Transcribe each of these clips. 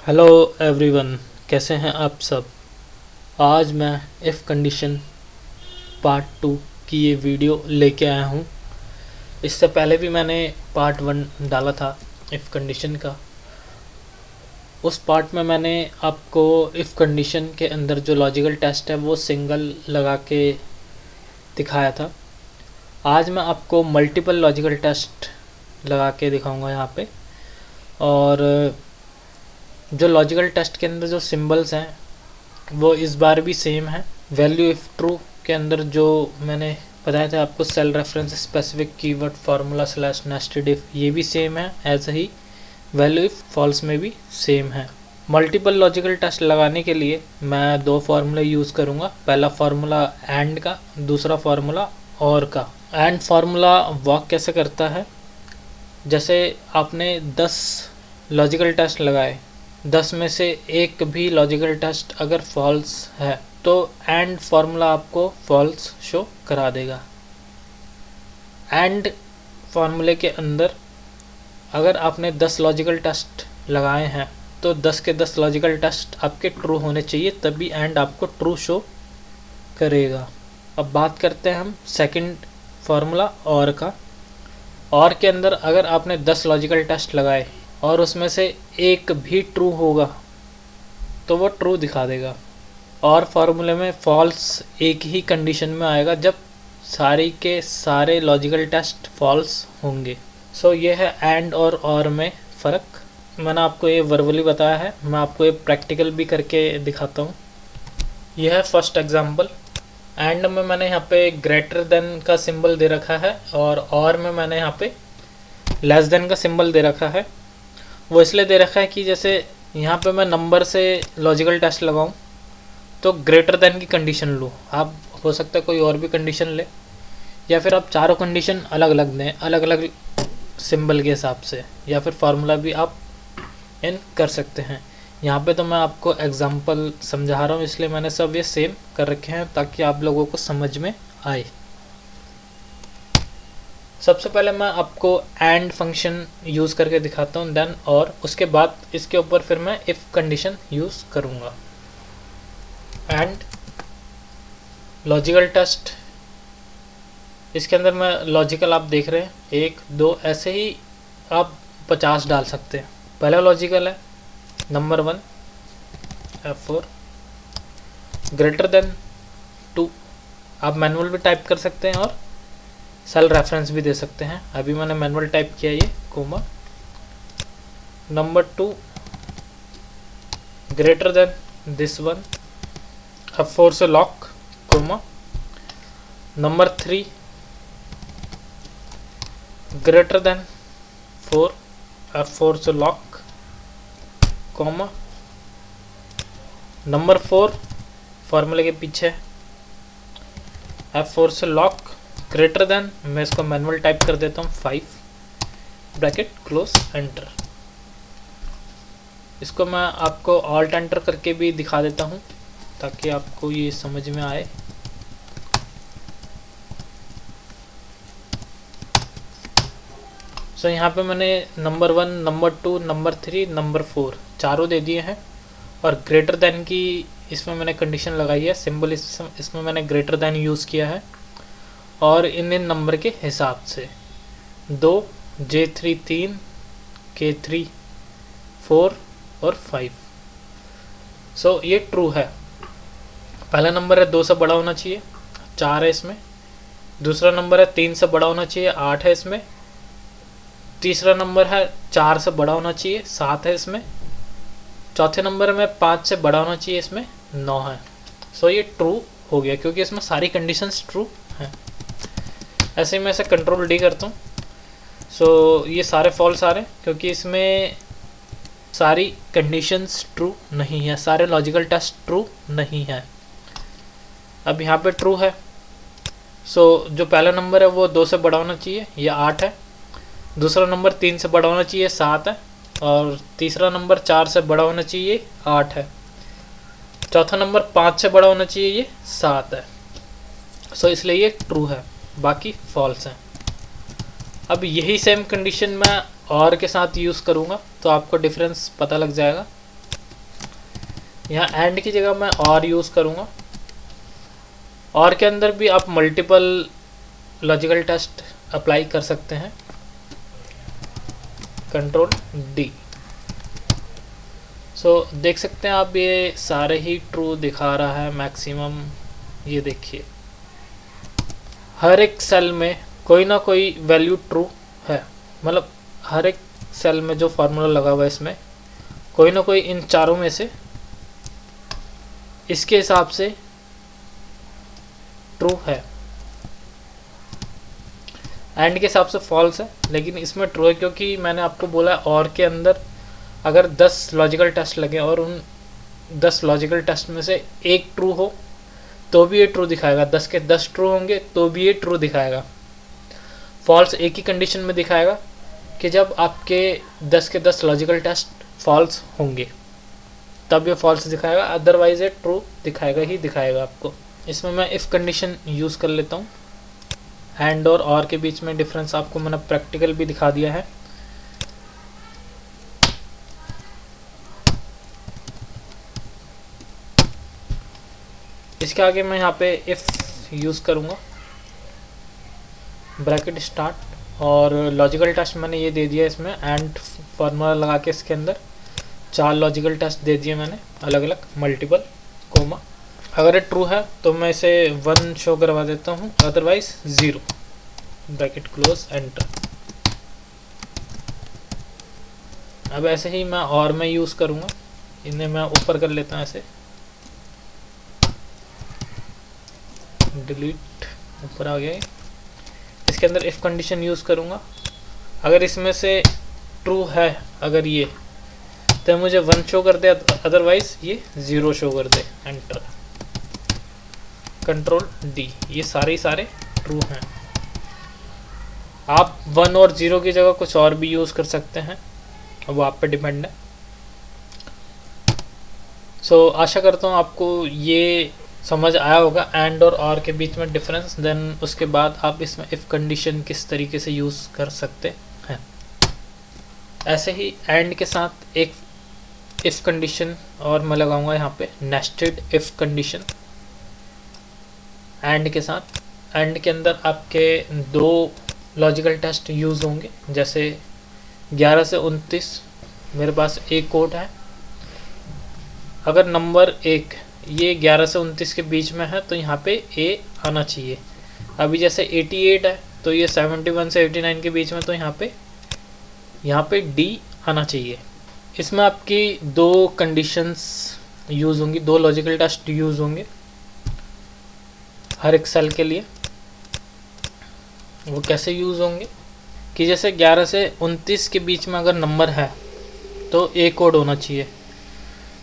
Hello everyone, कैसे हैं आप सब। आज मैं इफ़ कंडीशन पार्ट 2 की ये वीडियो लेके आया हूँ। इससे पहले भी मैंने पार्ट 1 डाला था इफ़ कंडीशन का। उस पार्ट में मैंने आपको इफ़ कंडीशन के अंदर जो लॉजिकल टेस्ट है वो सिंगल लगा के दिखाया था। आज मैं आपको मल्टीपल लॉजिकल टेस्ट लगा के दिखाऊंगा यहाँ पे। और जो लॉजिकल टेस्ट के अंदर जो सिंबल्स हैं वो इस बार भी सेम है। वैल्यू इफ़ ट्रू के अंदर जो मैंने बताया था आपको, cell reference specific keyword formula slash nested if, ये भी सेम है। ऐसे ही वैल्यू इफ़ फॉल्स में भी सेम है। मल्टीपल लॉजिकल टेस्ट लगाने के लिए मैं दो फार्मूले यूज़ करूँगा। पहला फार्मूला एंड का, दूसरा फार्मूला और का। एंड फार्मूला वर्क कैसे करता है, जैसे आपने 10 लॉजिकल टेस्ट लगाए, 10 में से एक भी लॉजिकल टेस्ट अगर फॉल्स है तो एंड फार्मूला आपको फॉल्स शो करा देगा। एंड फार्मूले के अंदर अगर आपने 10 लॉजिकल टेस्ट लगाए हैं तो 10 के 10 लॉजिकल टेस्ट आपके ट्रू होने चाहिए, तभी एंड आपको ट्रू शो करेगा। अब बात करते हैं हम सेकंड फार्मूला और का। और के अंदर अगर आपने 10 लॉजिकल टेस्ट लगाए और उसमें से एक भी ट्रू होगा तो वो ट्रू दिखा देगा। और फार्मूले में फॉल्स एक ही कंडीशन में आएगा, जब सारे के सारे लॉजिकल टेस्ट फॉल्स होंगे। सो ये है एंड और में फ़र्क। मैंने आपको ये वर्बली बताया है, मैं आपको ये प्रैक्टिकल भी करके दिखाता हूँ। यह है फर्स्ट एग्जांपल। एंड में मैंने यहाँ पे ग्रेटर देन का सिंबल दे रखा है और में मैंने यहाँ पे लेस देन का सिंबल दे रखा है। वो इसलिए दे रखा है कि जैसे यहाँ पे मैं नंबर से लॉजिकल टेस्ट लगाऊं तो ग्रेटर देन की कंडीशन लूँ। आप हो सकता है कोई और भी कंडीशन ले, या फिर आप चारों कंडीशन अलग अलग दें, अलग अलग सिंबल के हिसाब से, या फिर फार्मूला भी आप इन कर सकते हैं। यहाँ पे तो मैं आपको एग्जांपल समझा रहा हूँ, इसलिए मैंने सब ये सेम कर रखे हैं ताकि आप लोगों को समझ में आए। सबसे पहले मैं आपको एंड फंक्शन यूज़ करके दिखाता हूँ, देन और उसके बाद इसके ऊपर फिर मैं इफ़ कंडीशन यूज़ करूँगा। एंड लॉजिकल टेस्ट, इसके अंदर मैं लॉजिकल आप देख रहे हैं 1 2, ऐसे ही आप 50 डाल सकते हैं। पहला लॉजिकल है नंबर 1 F4 ग्रेटर देन 2। आप मैनुअल भी टाइप कर सकते हैं और सेल रेफरेंस भी दे सकते हैं। अभी मैंने मैनुअल टाइप किया ये comma. Number 2 greater than this one, F4 से lock comma. Number 3 greater than 4, F4 से लॉक कोमा। नंबर 4 फार्मूले के पीछे F4 से लॉक ग्रेटर देन, मैं इसको मैनुअल टाइप कर देता हूँ 5 ब्रैकेट क्लोज एंटर। इसको मैं आपको ऑल्ट एंटर करके भी दिखा देता हूँ ताकि आपको ये समझ में आए। सो यहाँ पे मैंने नंबर 1, नंबर 2, नंबर 3, नंबर 4 चारों दे दिए हैं, और ग्रेटर देन की इसमें मैंने कंडीशन लगाई है, सिंबल इसमें मैंने ग्रेटर देन यूज़ किया है। और इन नंबर के हिसाब से 2, J3 3, K3 4 और 5। सो ये ट्रू है। पहला नंबर है 2 से बड़ा होना चाहिए, 4 है इसमें। दूसरा नंबर है 3 से बड़ा होना चाहिए, 8 है इसमें। तीसरा नंबर है 4 से बड़ा होना चाहिए, 7 है इसमें। चौथे नंबर में 5 से बड़ा होना चाहिए, इसमें 9 है। सो ये ट्रू हो गया क्योंकि इसमें सारी कंडीशंस ट्रू हैं। ऐसे ही मैं इसे कंट्रोल डी करता हूँ। सो ये सारे फॉल्स आ रहे हैं क्योंकि इसमें सारी कंडीशंस ट्रू नहीं है, सारे लॉजिकल टेस्ट ट्रू नहीं है। अब यहाँ पे ट्रू है। सो जो पहला नंबर है वो 2 से बड़ा होना चाहिए, ये 8 है। दूसरा नंबर 3 से बड़ा होना चाहिए, 7 है। और तीसरा नंबर 4 से बड़ा होना चाहिए, 8 है। चौथा नंबर 5 से बड़ा होना चाहिए, ये 7 है। सो इसलिए ये ट्रू है, बाकी फॉल्स है। अब यही सेम कंडीशन मैं और के साथ यूज़ करूँगा तो आपको डिफरेंस पता लग जाएगा। यहाँ एंड की जगह मैं और यूज़ करूँगा। और के अंदर भी आप मल्टीपल लॉजिकल टेस्ट अप्लाई कर सकते हैं। Control D. सो देख सकते हैं आप, ये सारे ही ट्रू दिखा रहा है मैक्सिमम। ये देखिए हर एक सेल में कोई ना कोई वैल्यू ट्रू है, मतलब हर एक सेल में जो फार्मूला लगा हुआ है इसमें कोई ना कोई इन चारों में से इसके हिसाब से ट्रू है। एंड के हिसाब से फॉल्स है, लेकिन इसमें ट्रू है क्योंकि मैंने आपको बोला और के अंदर अगर 10 लॉजिकल टेस्ट लगे और उन 10 लॉजिकल टेस्ट में से एक ट्रू हो तो भी ये ट्रू दिखाएगा, 10 के 10 ट्रू होंगे तो भी ये ट्रू दिखाएगा। फॉल्स एक ही कंडीशन में दिखाएगा कि जब आपके 10 के 10 लॉजिकल टेस्ट फॉल्स होंगे तब ये फॉल्स दिखाएगा, अदरवाइज ये ट्रू दिखाएगा ही दिखाएगा आपको। इसमें मैं इफ़ कंडीशन यूज़ कर लेता हूँ। एंड और के बीच में डिफरेंस आपको मैंने प्रैक्टिकल भी दिखा दिया है। इसके आगे मैं यहाँ पे इफ़ यूज़ करूँगा, ब्रैकेट स्टार्ट, और लॉजिकल टेस्ट मैंने ये दे दिया इसमें एंड फार्मूला लगा के इसके अंदर 4 लॉजिकल टेस्ट दे दिए मैंने अलग अलग मल्टीपल कोमा। अगर ये ट्रू है तो मैं इसे 1 शो करवा देता हूँ, अदरवाइज 0, ब्रैकेट क्लोज, एंटर। अब ऐसे ही मैं और मैं यूज़ करूँगा, इन्हें मैं ऊपर कर लेता हूँ ऐसे, डिलीट, ऊपर आ गया। इसके अंदर इफ़ कंडीशन यूज़ करूँगा, अगर इसमें से ट्रू है अगर ये तो मुझे 1 शो कर दे, अदरवाइज ये 0 शो कर दे, एंटर। Control D. ये सारे ट्रू हैं। आप 1 और 0 की जगह कुछ और भी यूज़ कर सकते हैं, वो आप पे डिपेंड है। सो आशा करता हूँ आपको ये समझ आया होगा एंड और के बीच में डिफरेंस। देन उसके बाद आप इसमें इफ़ कंडीशन किस तरीके से यूज़ कर सकते हैं। ऐसे ही एंड के साथ एक इफ़ कंडीशन और मैं लगाऊंगा यहाँ पे, नेस्टेड इफ़ कंडीशन एंड के साथ। एंड के अंदर आपके 2 लॉजिकल टेस्ट यूज़ होंगे, जैसे 11 से 29 मेरे पास एक कोड है। अगर नंबर 1 ये 11 से 29 के बीच में है तो यहाँ पे ए आना चाहिए। अभी जैसे 88 है तो ये 71 से 89 के बीच में, तो यहाँ पे डी आना चाहिए। इसमें आपकी 2 कंडीशंस यूज़ होंगी, 2 लॉजिकल टेस्ट यूज़ होंगे हर एक सेल के लिए। वो कैसे यूज़ होंगे कि जैसे 11 से 29 के बीच में अगर नंबर है तो ए कोड होना चाहिए।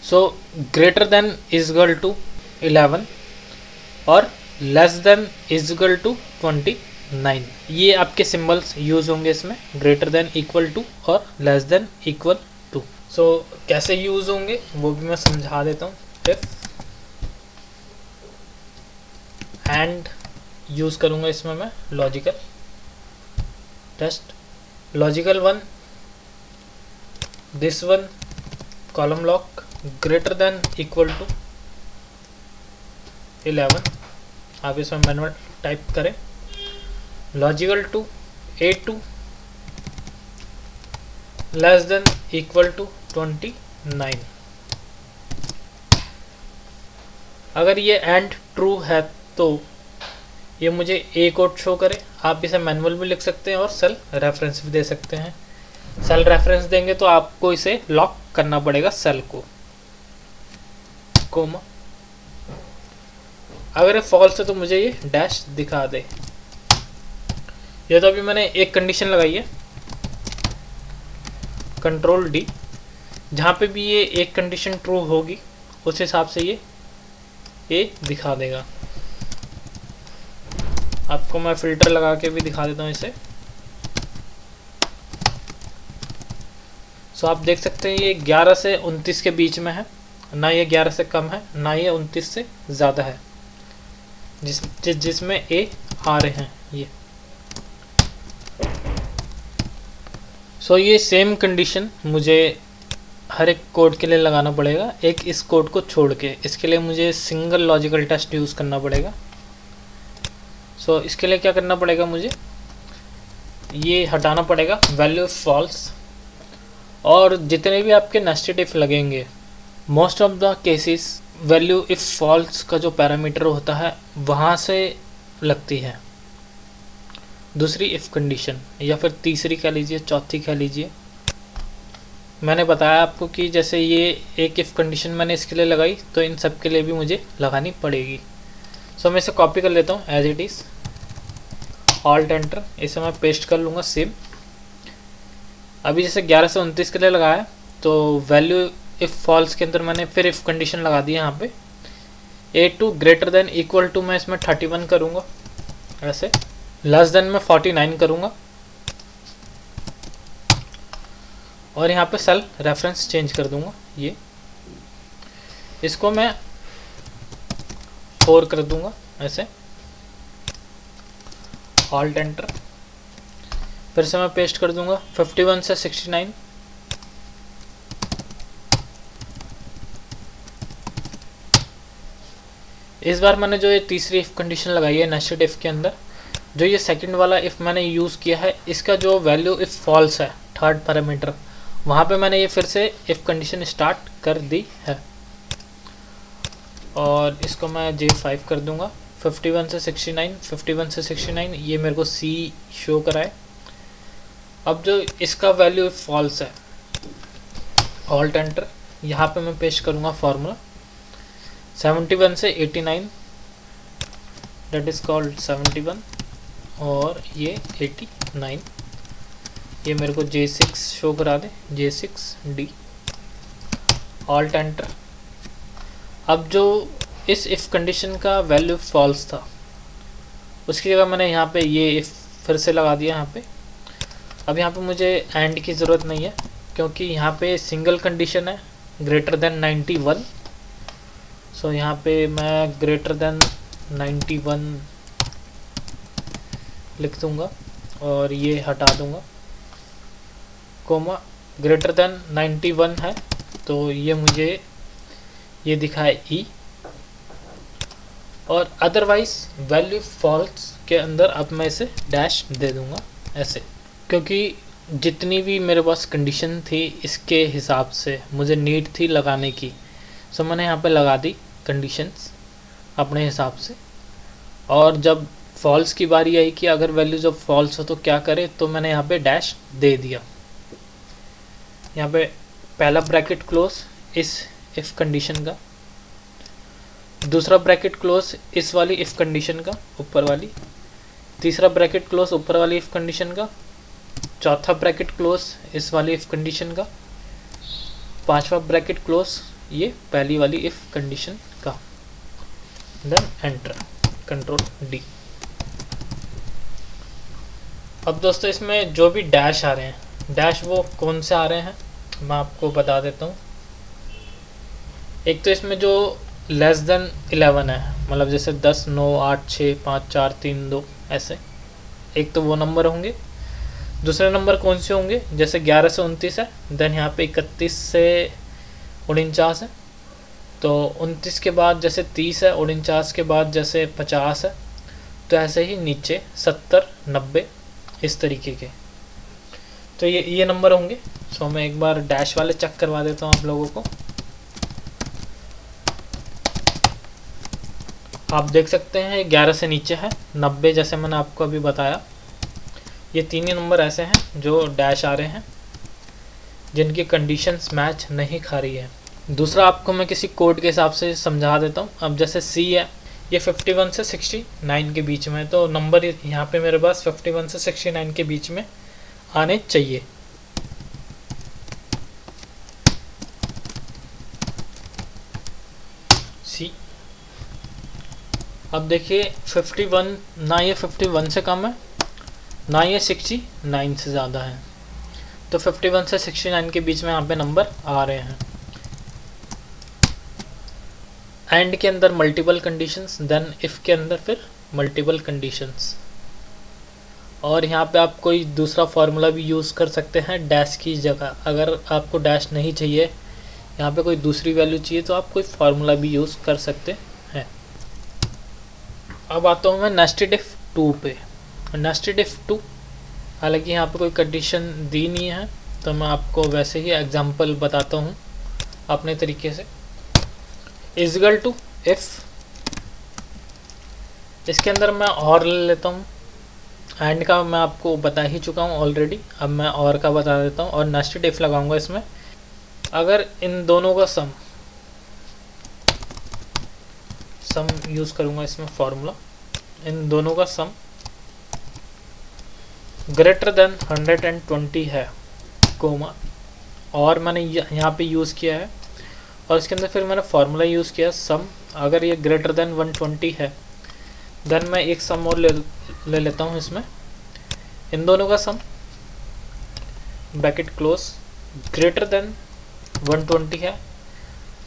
So greater than is equal to 11 और less than is equal to 29, ये आपके सिंबल्स यूज़ होंगे इसमें, ग्रेटर देन इक्वल टू और less than equal to. So कैसे यूज़ होंगे वो भी मैं समझा देता हूँ। इफ एंड यूज़ करूँगा इसमें मैं logical test, logical 1 this one column lock greater than equal to 11, आप इसमें मैनुअल टाइप करें। Logical 2 A2 less than equal to 29। अगर ये एंड ट्रू है तो ये मुझे ए कोड शो करे। आप इसे मैनुअल भी लिख सकते हैं और सेल रेफरेंस भी दे सकते हैं। सेल रेफरेंस देंगे तो आपको इसे लॉक करना पड़ेगा सेल को, कोमा। अगर ये फॉल्स है तो मुझे ये डैश दिखा दे। ये तो अभी मैंने एक कंडीशन लगाई है, कंट्रोल डी, जहाँ पे भी ये एक कंडीशन ट्रू होगी उस हिसाब से ये दिखा देगा। आपको मैं फिल्टर लगा के भी दिखा देता हूँ इसे। सो आप देख सकते हैं ये 11 से 29 के बीच में है, ना ये 11 से कम है ना ये 29 से ज़्यादा है, जिसमें ए आ रहे हैं ये। सो ये सेम कंडीशन मुझे हर एक कोड के लिए लगाना पड़ेगा, एक इस कोड को छोड़ के। इसके लिए मुझे सिंगल लॉजिकल टेस्ट यूज़ करना पड़ेगा। सो इसके लिए क्या करना पड़ेगा, मुझे ये हटाना पड़ेगा वैल्यू फॉल्स। और जितने भी आपके नेस्टेड इफ लगेंगे, most of the cases value if false का जो पैरामीटर होता है वहाँ से लगती है दूसरी इफ़ कंडीशन, या फिर तीसरी कह लीजिए, चौथी कह लीजिए। मैंने बताया आपको कि जैसे ये एक इफ़ कंडीशन मैंने इसके लिए लगाई, तो इन सब के लिए भी मुझे लगानी पड़ेगी। सो मैं इसे कॉपी कर लेता हूँ as it is, alt enter, इसे मैं पेस्ट कर लूँगा सेम। अभी जैसे 11 से 29 के लिए लगाया, तो वैल्यू इफ़ फॉल्स के अंदर मैंने फिर इफ़ कंडीशन लगा दी है यहाँ पे। A2 greater than equal to मैं इसमें 31 करूँगा, ऐसे लेस देन मैं 49 करूँगा। और यहाँ पे सेल रेफरेंस चेंज कर दूँगा, ये इसको मैं 4 कर दूँगा ऐसे, ऑल्ट एंटर, फिर से मैं पेस्ट कर दूँगा 51 से 69। इस बार मैंने जो ये तीसरी इफ़ कंडीशन लगाई है नेस्टेड इफ़ के अंदर, जो ये सेकंड वाला इफ़ मैंने यूज़ किया है, इसका जो वैल्यू इफ़ फॉल्स है थर्ड पैरामीटर, वहाँ पे मैंने ये फिर से इफ़ कंडीशन स्टार्ट कर दी है। और इसको मैं J5 कर दूँगा, 51 से 69, 51 से 69 ये मेरे को C शो कराए। अब जो इसका वैल्यू इफ़ फॉल्स है, ऑल्ट एंटर, यहाँ पे मैं पेस्ट करूँगा फार्मूला 71 से 89, डेट इज़ कॉल्ड 71, और ये 89, ये मेरे को J6 शो करा दे, J6D, ऑल्ट एंटर। अब जो इस इफ़ कंडीशन का वैल्यू फॉल्स था, उसकी जगह मैंने यहाँ पे ये इफ़ फिर से लगा दिया यहाँ पे। अब यहाँ पे मुझे एंड की ज़रूरत नहीं है, क्योंकि यहाँ पे सिंगल कंडीशन है ग्रेटर देन 91। सो यहाँ पे मैं ग्रेटर देन 91 लिख दूँगा और ये हटा दूँगा, कोमा ग्रेटर देन 91 है, तो ये मुझे ये दिखाए ई। और अदरवाइज वैल्यू फॉल्स के अंदर अब मैं इसे डैश दे दूँगा ऐसे, क्योंकि जितनी भी मेरे पास कंडीशन थी इसके हिसाब से मुझे नीड थी लगाने की। सो मैंने यहाँ पे लगा दी कंडीशंस अपने हिसाब से। और जब फॉल्स की बारी आई कि अगर वैल्यू जब फॉल्स हो तो क्या करे, तो मैंने यहाँ पे डैश दे दिया। यहाँ पे पहला ब्रैकेट क्लोज इस इफ़ कंडीशन का, दूसरा ब्रैकेट क्लोज इस वाली इफ़ कंडीशन का ऊपर वाली, तीसरा ब्रैकेट क्लोज ऊपर वाली इफ़ कंडीशन का, चौथा ब्रैकेट क्लोज इस वाली इफ़ कंडीशन का, पांचवा ब्रैकेट क्लोज ये पहली वाली इफ़ कंडीशन का, देन एंटर, कंट्रोल डी। अब दोस्तों इसमें जो भी डैश आ रहे हैं, डैश वो कौन से आ रहे हैं मैं आपको बता देता हूँ। एक तो इसमें जो लेस देन 11 है, मतलब जैसे 10, 9, 8, 6, 5, 4, 3, 2 ऐसे, एक तो वो नंबर होंगे। दूसरे नंबर कौन से होंगे, जैसे 11 से 29 है, देन यहाँ पे 31 से 49 है, तो 29 के बाद जैसे 30 है, 49 के बाद जैसे 50 है, तो ऐसे ही नीचे 70, 90 इस तरीके के, तो ये नंबर होंगे। सो मैं एक बार डैश वाले चेक करवा देता हूँ आप लोगों को। आप देख सकते हैं 11 से नीचे है, 90 जैसे मैंने आपको अभी बताया। ये तीन ही नंबर ऐसे हैं जो डैश आ रहे हैं, जिनकी कंडीशंस मैच नहीं खा रही है। दूसरा आपको मैं किसी कोड के हिसाब से समझा देता हूँ। अब जैसे C है, ये 51 से 69 के बीच में है, तो नंबर यहाँ पे मेरे पास 51 से 69 के बीच में आने चाहिए। C, अब देखिए 51, ना ये 51 से कम है, ना ये 69 से ज़्यादा है, तो 51 से 69 के बीच में यहाँ पे नंबर आ रहे हैं। एंड के अंदर मल्टीपल कंडीशंस, देन इफ़ के अंदर फिर मल्टीपल कंडीशंस। और यहाँ पे आप कोई दूसरा फार्मूला भी यूज़ कर सकते हैं डैश की जगह। अगर आपको डैश नहीं चाहिए, यहाँ पे कोई दूसरी वैल्यू चाहिए, तो आप कोई फार्मूला भी यूज़ कर सकते हैं। अब आता हूँ मैं नेस्टेड इफ 2 पे। नेस्टेड इफ 2, हालांकि यहाँ पे कोई कंडीशन दी नहीं है, तो मैं आपको वैसे ही एग्जांपल बताता हूँ अपने तरीके से। इज इक्वल टू इफ, इसके अंदर मैं और ले लेता हूँ। एंड का मैं आपको बता ही चुका हूँ ऑलरेडी, अब मैं और का बता देता हूँ। और नेस्टेड इफ लगाऊंगा इसमें। अगर इन दोनों का सम यूज़ करूँगा इसमें फार्मूला, इन दोनों का सम ग्रेटर देन 120 है, कोमा, और मैंने यहाँ पे यूज़ किया है। और इसके अंदर फिर मैंने फार्मूला यूज़ किया सम, अगर ये ग्रेटर देन 120 है, देन मैं एक सम और ले लेता हूँ इसमें। इन दोनों का सम ब्रैकेट क्लोज ग्रेटर देन 120 है,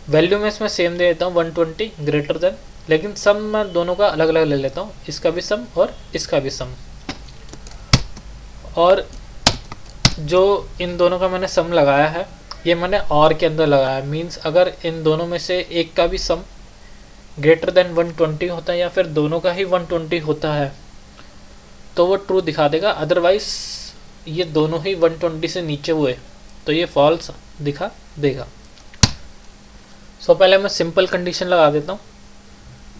वैल्यू में इसमें सेम दे देता हूँ 120 ग्रेटर देन, लेकिन सम मैं दोनों का अलग अलग ले लेता हूँ, इसका भी सम और इसका भी सम। और जो इन दोनों का मैंने सम लगाया है, ये मैंने और के अंदर लगाया। मींस अगर इन दोनों में से एक का भी सम ग्रेटर देन 120 होता है, या फिर दोनों का ही 120 होता है, तो वो ट्रू दिखा देगा। अदरवाइज ये दोनों ही 120 से नीचे हुए तो ये फॉल्स दिखा देगा। सो पहले मैं सिंपल कंडीशन लगा देता हूँ।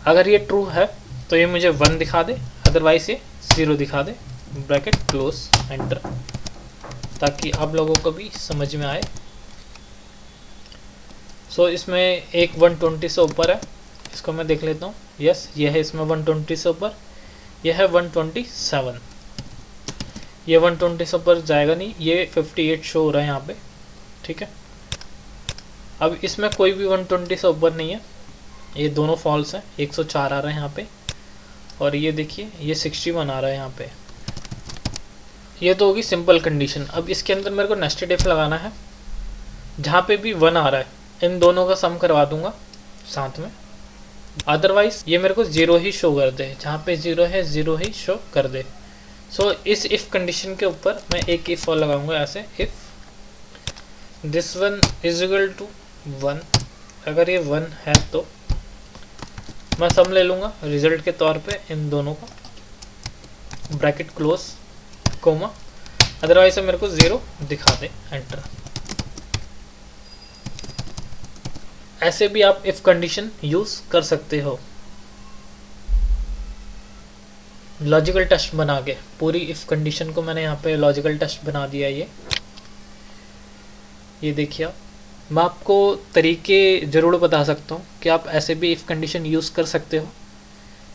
अगर ये ट्रू है तो ये मुझे 1 दिखा दे, अदरवाइज ये 0 दिखा दे, ब्रैकेट क्लोज एंटर, ताकि आप लोगों को भी समझ में आए। सो इसमें एक 120 से ऊपर है, इसको मैं देख लेता हूँ। यस, ये है इसमें 120 से ऊपर, यह है 127। ये 120 से ऊपर जाएगा नहीं, ये 58 शो हो रहा है यहाँ पे, ठीक है। अब इसमें कोई भी 120 से ऊपर नहीं है, ये दोनों फॉल्स हैं। 104 आ रहा है यहाँ पे, और ये देखिए ये 61 आ रहा है यहाँ पे। ये तो होगी सिंपल कंडीशन। अब इसके अंदर मेरे को नेस्टेड इफ लगाना है। जहाँ पे भी 1 आ रहा है, इन दोनों का सम करवा दूंगा साथ में, अदरवाइज ये मेरे को 0 ही शो कर दे। जहाँ पे 0 है 0 ही शो कर दे। सो इस इफ कंडीशन के ऊपर मैं एक इफ और लगाऊंगा ऐसे, if this one is equal to 1। अगर ये 1 है तो मैं सम ले लूँगा रिजल्ट के तौर पे इन दोनों का, ब्रैकेट क्लोज कोमा, अदरवाइज मेरे को 0 दिखा दे, एंटर। ऐसे भी आप इफ कंडीशन यूज कर सकते हो। लॉजिकल टेस्ट बना के पूरी इफ कंडीशन को मैंने यहाँ पे लॉजिकल टेस्ट बना दिया है। ये देखिए, मैं आपको तरीके ज़रूर बता सकता हूँ कि आप ऐसे भी इफ कंडीशन यूज़ कर सकते हो,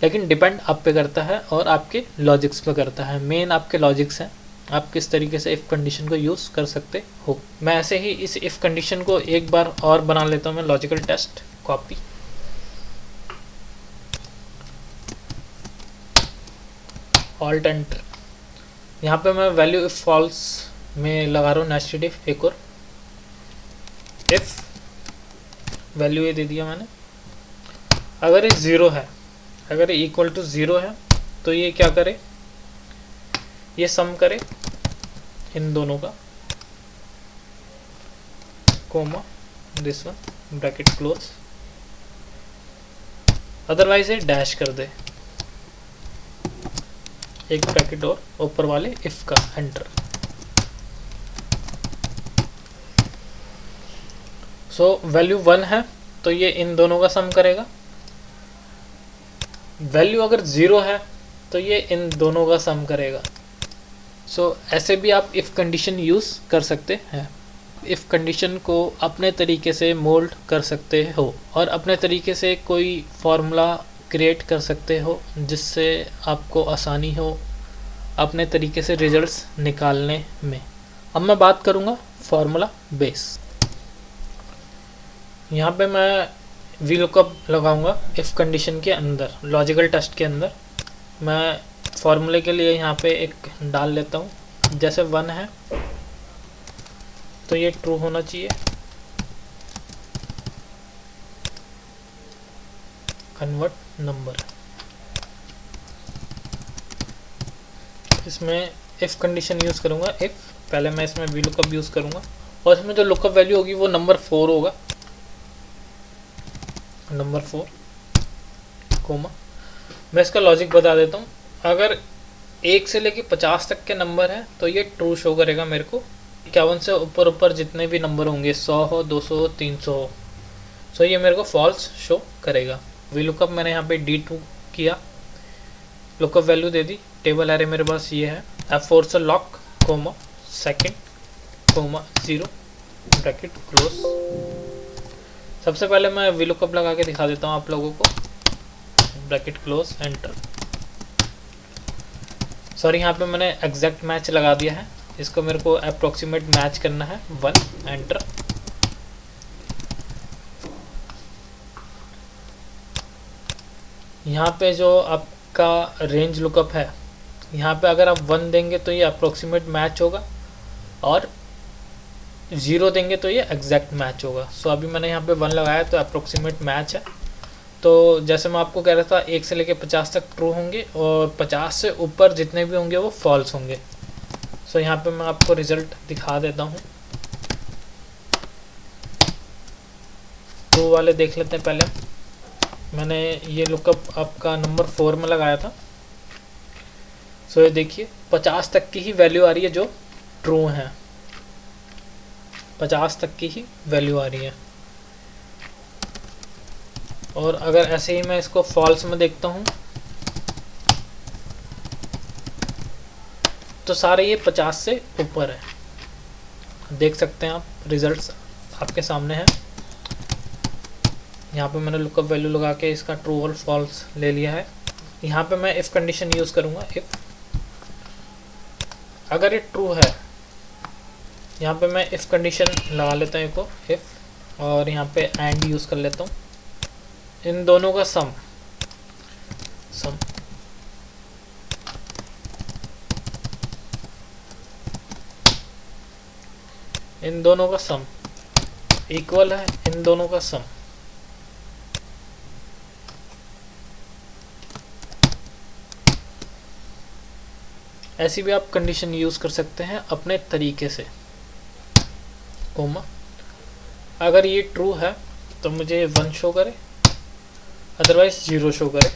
लेकिन डिपेंड आप पे करता है और आपके लॉजिक्स पे करता है। मेन आपके लॉजिक्स हैं, आप किस तरीके से इफ़ कंडीशन को यूज़ कर सकते हो। मैं ऐसे ही इस इफ़ कंडीशन को एक बार और बना लेता हूँ मैं, logical test copy, alt enter. यहाँ पे मैं वैल्यू इफ फॉल्स में लगा रहा हूँ नेस्टेड इफ। एक और इफ वैल्यू ये दे दिया मैंने। अगर ये 0 है, अगर ये इक्वल टू 0 है, तो ये क्या करे, ये सम करे इन दोनों का, comma this one bracket close, otherwise ये डैश कर दे, एक ब्रैकेट और ऊपर वाले इफ का, एंटर। सो वैल्यू 1 है तो ये इन दोनों का सम करेगा। वैल्यू अगर 0 है तो ये इन दोनों का सम करेगा। सो ऐसे भी आप इफ़ कंडीशन यूज़ कर सकते हैं। इफ़ कंडीशन को अपने तरीके से मोल्ड कर सकते हो और अपने तरीके से कोई फार्मूला क्रिएट कर सकते हो जिससे आपको आसानी हो अपने तरीके से रिजल्ट्स निकालने में। अब मैं बात करूँगा फार्मूला बेस। यहाँ पे मैं वी लुकअप लगाऊंगा इफ़ कंडीशन के अंदर, लॉजिकल टेस्ट के अंदर। मैं फार्मूले के लिए यहाँ पे एक डाल लेता हूँ। जैसे 1 है तो ये ट्रू होना चाहिए, कन्वर्ट नंबर। इसमें इफ़ कंडीशन यूज़ करूँगा। इफ़ पहले मैं इसमें वी लुकअप यूज़ करूँगा और इसमें जो लुकअप वैल्यू होगी वो नंबर 4 होगा, नंबर 4 कोमा। मैं इसका लॉजिक बता देता हूँ। अगर 1 से लेके 50 तक के नंबर है तो ये ट्रू शो करेगा मेरे को। 51 से ऊपर जितने भी नंबर होंगे, 100 हो, 200 हो, 300 हो, सो ये मेरे को फॉल्स शो करेगा। वी लुकअप मैंने यहाँ पे D2 किया, लुकअप वैल्यू दे दी, टेबल एरे मेरे पास ये है। F4 से lock comma second comma 0 bracket close. सबसे पहले मैं वी लुकअप लगा के दिखा देता हूँ आप लोगों को, ब्रैकेट क्लोज एंटर। सॉरी, यहाँ पे मैंने एग्जैक्ट मैच लगा दिया है, इसको मेरे को अप्रोक्सीमेट मैच करना है, 1 एंटर। यहाँ पे जो आपका रेंज लुकअप है, यहाँ पे अगर आप 1 देंगे तो ये अप्रोक्सीमेट मैच होगा और 0 देंगे तो ये एग्जैक्ट मैच होगा। सो अभी मैंने यहाँ पे 1 लगाया तो अप्रोक्सीमेट मैच है। तो जैसे मैं आपको कह रहा था 1 से लेके 50 तक ट्रू होंगे और 50 से ऊपर जितने भी होंगे वो फॉल्स होंगे। सो यहाँ पे मैं आपको रिजल्ट दिखा देता हूँ। ट्रू वाले देख लेते हैं पहले। मैंने ये लुकअप आपका नंबर 4 में लगाया था। सो ये देखिए 50 तक की ही वैल्यू आ रही है जो ट्रू है, 50 तक की ही वैल्यू आ रही है। और अगर ऐसे ही मैं इसको फॉल्स में देखता हूँ तो सारे ये 50 से ऊपर है। देख सकते हैं आप, रिजल्ट्स आपके सामने हैं। यहाँ पे मैंने लुकअप वैल्यू लगा के इसका ट्रू और फॉल्स ले लिया है। यहाँ पे मैं इफ़ कंडीशन यूज़ करूँगा। इफ़ अगर ये ट्रू है, यहाँ पे मैं इफ़ कंडीशन लगा लेता हूँ को इफ़, और यहाँ पे एंड यूज़ कर लेता हूँ। इन दोनों का सम इन दोनों का सम इक्वल है, इन दोनों का सम। ऐसी भी आप कंडीशन यूज़ कर सकते हैं अपने तरीके से, कोमा। अगर ये ट्रू है तो मुझे 1 शो करे, अदरवाइज 0 शो करे।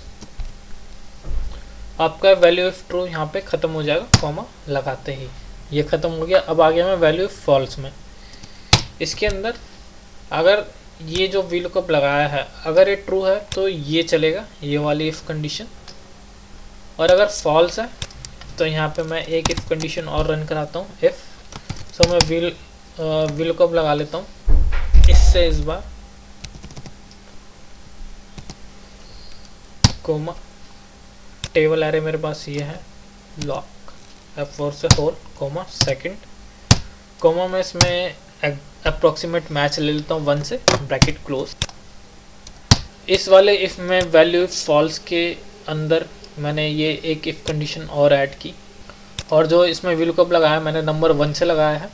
आपका वैल्यू इफ ट्रू यहाँ पे ख़त्म हो जाएगा, कॉमा लगाते ही ये ख़त्म हो गया। अब आ गया मैं वैल्यू इफ फॉल्स में। इसके अंदर अगर ये जो वी लुकअप लगाया है, अगर ये ट्रू है तो ये चलेगा, ये वाली इफ़ कंडीशन। और अगर फॉल्स है तो यहाँ पे मैं एक इफ़ कंडीशन और रन कराता हूँ, इफ़। सो मैं वी लुकअप लगा लेता हूँ इससे इस बार, कोमा टेबल एरे मेरे पास ये है, लॉक F4 से होल कोमा सेकंड कोमा। मैं इसमें अप्रोक्सीमेट मैच ले लेता हूँ 1 से, ब्रैकेट क्लोज। इस वाले इफ़ में वैल्यू फॉल्स के अंदर मैंने ये एक इफ़ कंडीशन और ऐड की, और जो इसमें वी लुकअप लगाया मैंने नंबर 1 से लगाया है।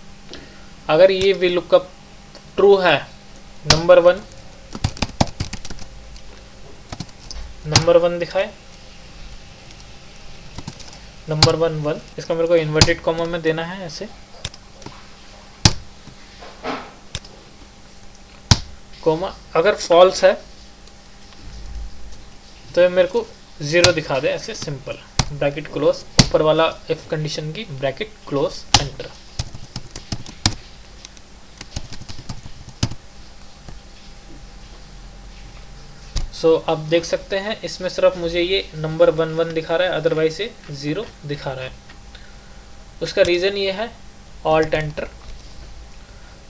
अगर ये वी लुकअप ट्रू है, नंबर 1 दिखाए, नंबर 1 इसका मेरे को इन्वर्टेड कॉमा में देना है ऐसे, कोमा। अगर फॉल्स है तो ये मेरे को 0 दिखा दे, ऐसे सिंपल, ब्रैकेट क्लोज। ऊपर वाला इफ कंडीशन की ब्रैकेट क्लोज एंटर। सो अब देख सकते हैं इसमें सिर्फ मुझे ये नंबर 1 दिखा रहा है, अदरवाइज ये 0 दिखा रहा है। उसका रीज़न ये है, ऑल्ट एंटर,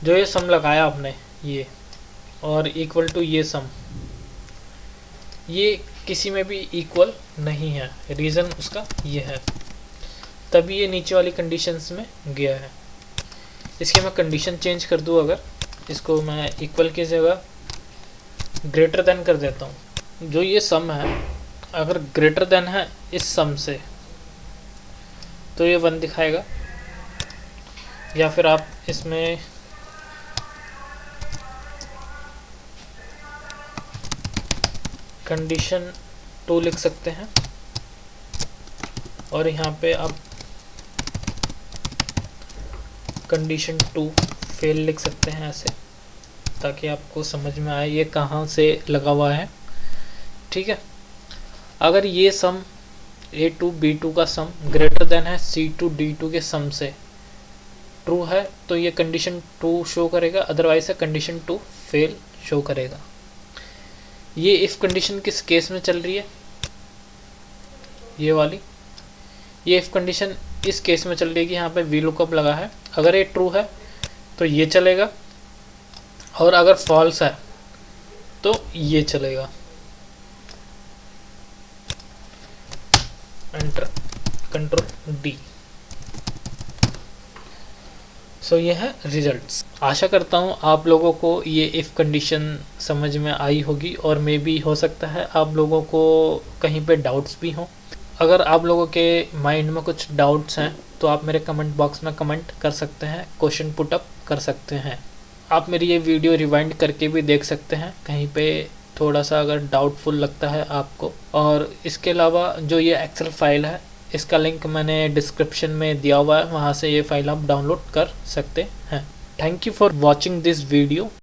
जो ये सम लगाया आपने ये और इक्वल टू ये सम, ये किसी में भी इक्वल नहीं है। रीज़न उसका ये है, तभी ये नीचे वाली कंडीशंस में गया है। इसकी मैं कंडीशन चेंज कर दूँ, अगर इसको मैं इक्वल की जगह ग्रेटर देन कर देता हूँ। जो ये सम है अगर ग्रेटर देन है इस सम से तो ये 1 दिखाएगा, या फिर आप इसमें कंडीशन 2 लिख सकते हैं और यहाँ पे आप कंडीशन 2 फेल लिख सकते हैं ऐसे, ताकि आपको समझ में आए ये कहाँ से लगा हुआ है। ठीक है, अगर ये सम A2 B2 का सम ग्रेटर देन है C2 D2 के सम से ट्रू है तो ये कंडीशन 2 शो करेगा, अदरवाइज कंडीशन 2 फेल शो करेगा। ये इफ कंडीशन किस केस में चल रही है, ये वाली, ये इफ कंडीशन इस केस में चल रही है कि यहाँ पे वी लुकअप लगा है। अगर ये ट्रू है तो ये चलेगा, और अगर फॉल्स है तो ये चलेगा। Enter, control D। सो ये है रिजल्ट्स। आशा करता हूँ आप लोगों को ये इफ़ कंडीशन समझ में आई होगी, और मे भी हो सकता है आप लोगों को कहीं पे डाउट्स भी हों। अगर आप लोगों के माइंड में कुछ डाउट्स हैं तो आप मेरे कमेंट बॉक्स में कमेंट कर सकते हैं, क्वेश्चन पुट अप कर सकते हैं। आप मेरी ये वीडियो रिवाइंड करके भी देख सकते हैं कहीं पे थोड़ा सा अगर डाउटफुल लगता है आपको। और इसके अलावा जो ये एक्सेल फाइल है इसका लिंक मैंने डिस्क्रिप्शन में दिया हुआ है, वहाँ से ये फाइल आप डाउनलोड कर सकते हैं। Thank you for watching this video.